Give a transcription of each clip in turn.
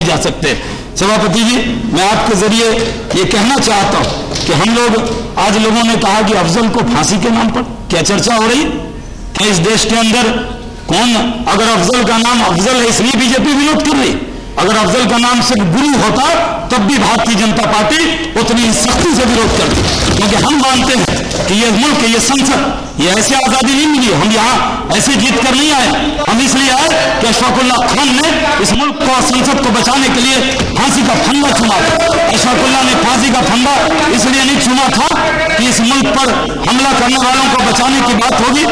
जा सकते। सभापति जी, मैं आपके जरिए ये कहना चाहता हूँ कि हम लोग आज लोगों ने कहा कि अफजल को फांसी के नाम पर क्या चर्चा हो रही है? क्या इस देश के अंदर कौन, अगर अफजल का नाम अफजल है इसलिए बीजेपी विरोध कर रही, अगर अफजल का नाम सिर्फ गुरु होता तब भी भारतीय जनता पार्टी उतनी ही सख्ती से विरोध करती, क्योंकि हम मानते हैं कि ये मुल्क, ये संसद, ये ऐसे आजादी नहीं मिली, हम यहाँ ऐसे जीत कर नहीं आए, हम इसलिए आए कि अशफाकुल्लाह खान ने इस मुल्क को और संसद को बचाने के लिए फांसी का फंदा चुमा था। अशफाकुल्लाह ने फांसी का फंदा इसलिए नहीं चुमा था कि इस मुल्क पर हमला करने वालों को बचाने की बात होगी।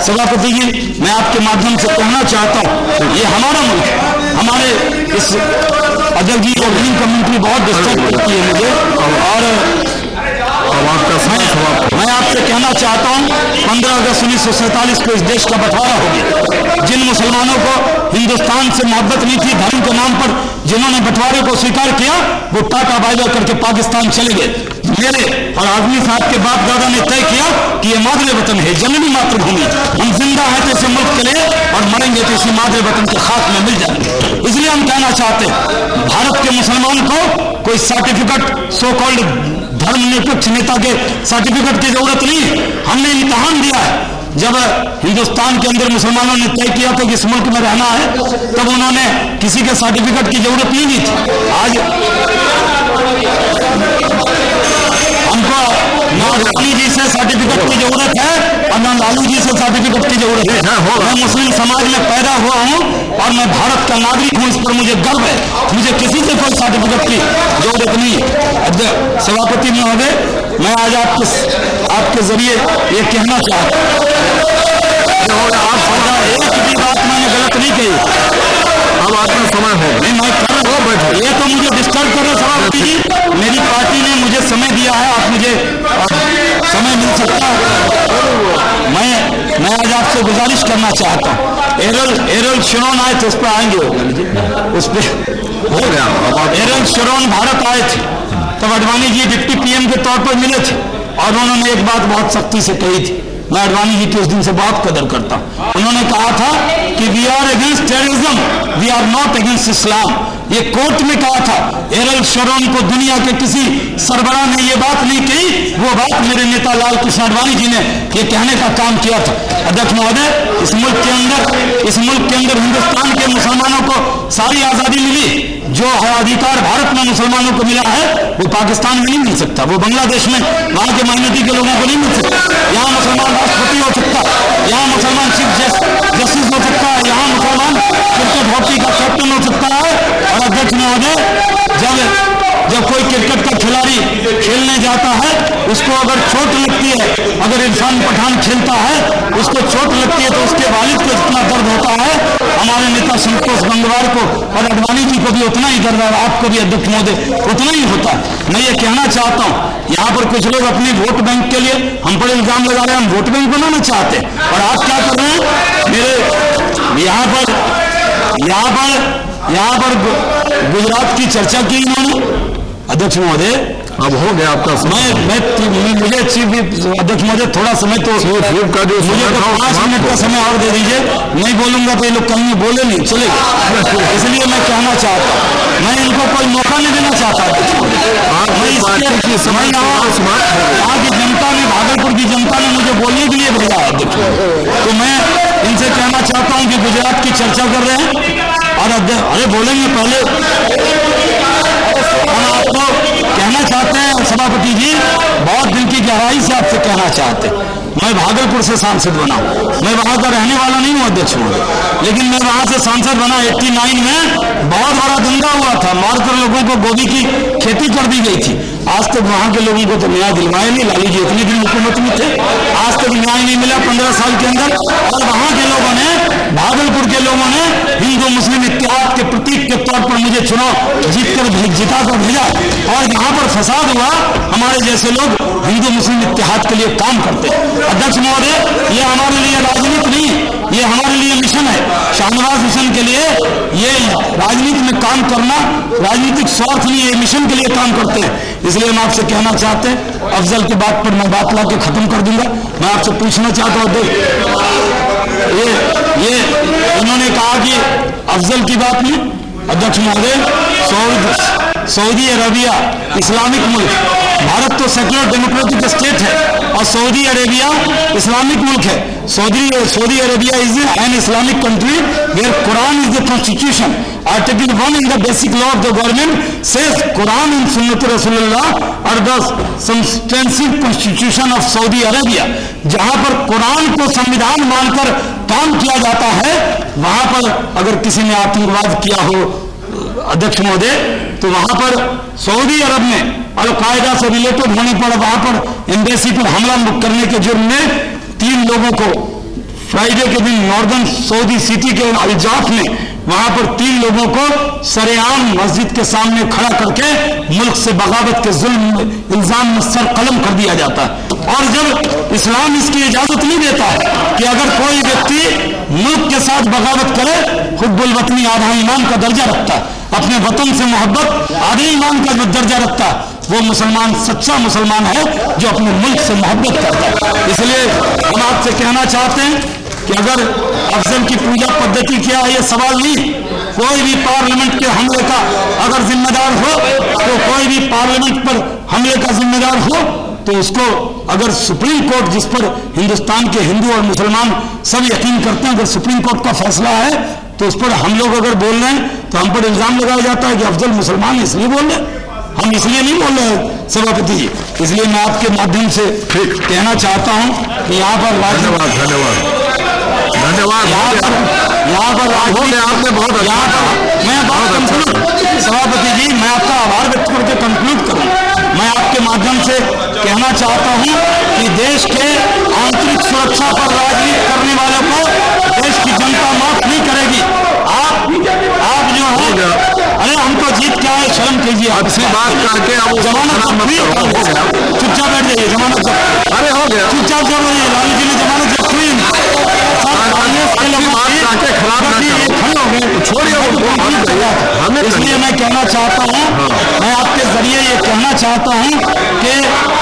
सभापति जी, मैं आपके माध्यम से कहना चाहता हूँ, ये हमारा मुल्क, हमारे इस अजय जी और ग्रीन कम्युनिटी बहुत डिस्टर्ब करती है मुझे, और मैं आपसे कहना चाहता हूं 15 अगस्त 1947 को इस देश का बंटवारा हो गया। जिन मुसलमानों को हिंदुस्तान से मोहब्बत नहीं थी, धर्म के नाम पर जिन्होंने बंटवारे को स्वीकार किया, वो टाटा बाय बाय करके पाकिस्तान चले गए। मेरे और आजमी साहब के बाप दादा ने तय किया कि ये मादरे वतन है, जननी मातृभूमि, हम जिंदा हैं तो इसे मुल्क के लिए और मरेंगे तो इसी मादरे वतन के खाक में मिल जाएंगे। इसलिए हम कहना चाहते हैं भारत के मुसलमान को कोई सर्टिफिकेट, सो कॉल्ड धर्मनिरपेक्ष नेता के सर्टिफिकेट की जरूरत नहीं है। हमने इम्तिहान दिया है। जब हिंदुस्तान के अंदर मुसलमानों ने तय किया था कि इस मुल्क में रहना है, तब उन्होंने किसी के सर्टिफिकेट की जरूरत ही नहीं थी। आज हमको ना लालू जी से सर्टिफिकेट की जरूरत है और ना लालू जी से सर्टिफिकेट की जरूरत है। मैं मुस्लिम समाज में पैदा हुआ हूँ और मैं भारत का नागरिक हूँ, इस पर मुझे गर्व है। मुझे किसी से कोई सर्टिफिकेट की जरूरत नहीं है। सभापति महोदय, मैं आज आपके जरिए ये कहना चाहता हूँ, एक भी बात मैंने गलत नहीं कही। अब आपका समय हो, नहीं मैं कर रहा हूँ, ये तो मुझे डिस्टर्ब कर रहे सभापति जी। मेरी पार्टी ने मुझे समय दिया है, आप मुझे समय मिल सकता है। मैं आज आपसे गुजारिश करना चाहता हूँ, एरल शरोन आए थे, उस पर आएंगे, उस पर हो गया। एरल शरोन भारत आए थे तब अडवाणी जी डिप्टी पीएम के तौर पर मिले थे और उन्होंने एक बात बहुत सख्ती से कही थी। मैं अडवाणी जी की उस दिन से बहुत कदर करता हूँ। उन्होंने कहा था कि we are against terrorism, we are not against Islam. ये कोर्ट में कहा था। एरल शरोन को दुनिया के किसी सरबराह ने ये बात नहीं कही, वो बात मेरे नेता लाल कृष्ण आडवाणी जी ने ये कहने का काम किया था। अध्यक्ष महोदय, इस मुल्क के अंदर हिंदुस्तान के मुसलमानों को सारी आजादी मिली। जो अधिकार भारत में मुसलमानों को मिला है वो पाकिस्तान में नहीं मिल सकता, वो बांग्लादेश में वहां के माइनॉरिटी के लोगों को नहीं मिल सकता। यहाँ मुसलमान राष्ट्रपति हो सकता, यहाँ मुसलमान चीफ जस्टिस हो सकता है, यहाँ मुसलमान क्रिकेट हॉकी का कैप्टन हो सकता है। और अध्यक्ष महोदय, जब कोई क्रिकेट का खिलाड़ी खेलने जाता है, उसको अगर चोट लगती है, अगर इरफान पठान खेलता है, उसको चोट लगती है तो उसके वालिद को जितना दर्द होता है, हमारे नेता संतोष गंगवार को और अडवाणी जी को भी उतना ही दर्द है, आपको भी अध्यक्ष महोदय उतना ही होता है। मैं ये कहना चाहता हूँ, यहाँ पर कुछ लोग अपने वोट बैंक के लिए हम पर इल्जाम लगा रहे हैं, हम वोट बैंक बनाना चाहते हैं और आप क्या कर रहे हैं। मेरे यहाँ पर गुजरात की चर्चा की इन्होंने। अध्यक्ष महोदय, अब हो गया आपका समय। मुझे चीफ अध्यक्ष महोदय थोड़ा समय तो का जो मुझे 5 मिनट का समय और दे दीजिए। नहीं बोलूंगा तो ये लोग कहीं बोले नहीं चलेगा, इसलिए मैं कहना चाहता हूँ, मैं इनको कोई मौका नहीं देना चाहता। यहाँ की जनता ने, भागलपुर की जनता ने मुझे बोलने के लिए भेजा है अध्यक्ष, तो मैं इनसे कहना चाहता हूँ कि गुजरात की चर्चा कर रहे हैं और अरे बोलेंगे पहले। हम आपको कहना चाहते हैं सभापति जी, बहुत दिल की गहराई से आपसे कहना चाहते हैं, मैं भागलपुर से सांसद बना, मैं वहां का रहने वाला नहीं हूं अध्यक्ष महोदय, लेकिन मैं वहां से सांसद बना। 89 में बहुत बड़ा दंगा हुआ था, मारकर लोगों को गोभी की खेती कर दी गई थी। आज तक वहां के लोगों को तो न्याय दिलवाया नहीं, लालू जी इतने दिन हुकूमत में थे, आज तक न्याय नहीं मिला 15 साल के अंदर। और वहां के लोगों ने, भागलपुर के लोगों ने हिंदू मुस्लिम इत्तेहाद के प्रतीक के तौर पर मुझे चुनाव जिता कर भेजा और यहाँ पर फसाद हुआ। हमारे जैसे लोग हिंदू मुस्लिम इत्तेहाद के लिए काम करते हैं। अध्यक्ष महोदय, ये हमारे लिए राजनीति नहीं, ये हमारे लिए मिशन है। शाहनवाज मिशन के लिए ये राजनीति में काम करना राजनीतिक स्वार्थ नहीं है, मिशन के लिए काम करते हैं। इसलिए हम आपसे कहना चाहते हैं, अफजल की बात पर मैं बात ला के खत्म कर दूंगा। मैं आपसे पूछना चाहता हूँ, ये इन्होंने कहा कि अफजल की बात में अध्यक्ष महोदय, सऊदी अरेबिया इस्लामिक मुल्क, भारत तो सेक्युलर डेमोक्रेटिक स्टेट है और सऊदी अरेबिया इस्लामिक मुल्क है। Saudi Arabia is an Islamic country where Quran is the constitution. Article 1 in the basic law of the government says Quran and सुन्नत रसूलुल्लाह are the substantive constitution of Saudi Arabia. जहां पर कुरान को संविधान मानकर काम किया जाता है, वहां पर अगर किसी ने आतंकवाद किया हो अध्यक्ष महोदय, तो वहां पर सऊदी अरब में अल-कायदा से रिलेटेड होने पर वहां पर एम्बेसी पर हमला करने के जुर्म में 3 लोगों को फ्राइडे के दिन नॉर्दर्न सऊदी सिटी के अल-जाफ में वहां पर 3 लोगों को सरेआम मस्जिद के सामने खड़ा करके मुल्क से बगावत के जुल्म इल्जाम में सर कलम कर दिया जाता है। और जब इस्लाम इसकी इजाजत नहीं देता है कि अगर कोई व्यक्ति मुल्क के साथ बगावत करे, हुब्बुल वतनी आधा ईमान का दर्जा रखता है, अपने वतन से मोहब्बत आधे ईमान का दर्जा रखता है, वो मुसलमान सच्चा मुसलमान है जो अपने मुल्क से मोहब्बत करता है। इसलिए हम आपसे कहना चाहते हैं कि अगर अफजल की पूजा पद्धति क्या है, ये सवाल नहीं। कोई भी पार्लियामेंट के हमले का अगर जिम्मेदार हो, तो कोई भी पार्लियामेंट पर हमले का जिम्मेदार हो, तो उसको अगर सुप्रीम कोर्ट, जिस पर हिंदुस्तान के हिंदू और मुसलमान सब यकीन करते हैं, अगर सुप्रीम कोर्ट का फैसला है तो उस पर हम लोग अगर बोल रहे हैं तो हम पर इल्जाम लगाया जाता है कि अफजल मुसलमान इसलिए बोल रहे हैं। हम इसलिए नहीं बोल रहे सभापति जी। इसलिए मैं आपके माध्यम से कहना चाहता हूं कि यहाँ पर धन्यवाद यहाँ पर आपने बहुत मैं सभापति जी, मैं आपका आभार व्यक्त करके कंक्लूड करूं। मैं आपके माध्यम से कहना चाहता हूं कि देश के आंतरिक सुरक्षा पर राजनीति करने वालों को देश की जनता माफ नहीं करेगी। आप जो है, अरे हम तो जीत क्या है, शर्म कीजिए। आपसे बात करके जमानत चुपचाप बैठ जाइए, जमानत अरे हो गया, चुपचाप जब लालू जी ने जमानत जब हुई, इसलिए मैं कहना चाहता हूँ, मैं आपके जरिए ये कहना चाहता हूँ कि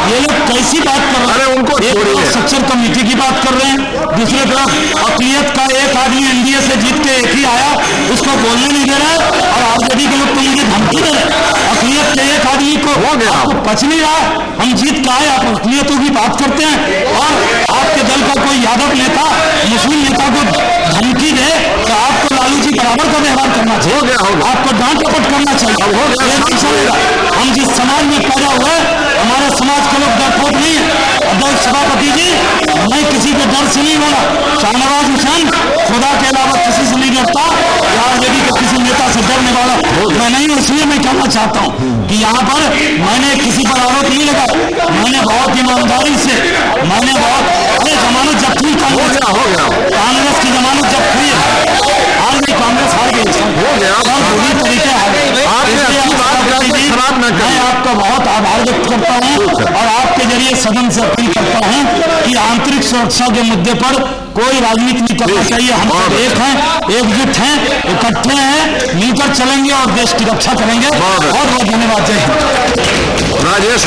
ये लोग कैसी बात कर रहे हैं। उनको एक तरफ स्ट्रक्चर कमेटी की बात कर रहे हैं, दूसरी तरफ अक़लियत का एक आदमी एनडीए से जीत के एक ही आया, उसको बोलने नहीं दे रहा है, और आरजेडी के लोग तो मुझे धमकी दे रहे हैं। अक़लियत के एक आदमी को आपको पच नहीं रहा, हम जीत के आए, आप अक़लियतों की बात करते हैं, और आपके दल का कोई यादव नेता मुस्लिम नेता को धमकी दे तो आपको लालू जी बराबर का व्यवहार करना चाहिए, आपको डांट डपट करना चाहिए। ये नहीं चलेगा। हम जिस समाज में पैदा हुए, हमारे समाज के लोग डरपोक नहीं है। अध्यक्ष सभापति जी, मैं किसी के डर से नहीं बोला। शाहनवाज हुसैन खुदा के अलावा किसी से नहीं डरता, आरजेडी के किसी नेता से डरने वाला मैं नहीं हूँ। इसलिए मैं कहना चाहता हूँ कि यहाँ पर मैंने किसी पर आरोप नहीं लगाया, मैंने बहुत ईमानदारी से, मैंने बहुत जमानत जब थी कांग्रेस की जमानत जब थी, हार गई कांग्रेस, हार गई, हो गया बुरी तरीके हार गई। मैं आपका बहुत आभार व्यक्त करता हूँ और आपके जरिए सदन से अपील करता हूँ कि आंतरिक सुरक्षा के मुद्दे पर कोई राजनीति नहीं करना चाहिए। हम सब एक हैं, एकजुट हैं, इकट्ठे हैं, मिलकर चलेंगे और देश की रक्षा करेंगे। बहुत बहुत धन्यवाद। जय हिंद। राजेश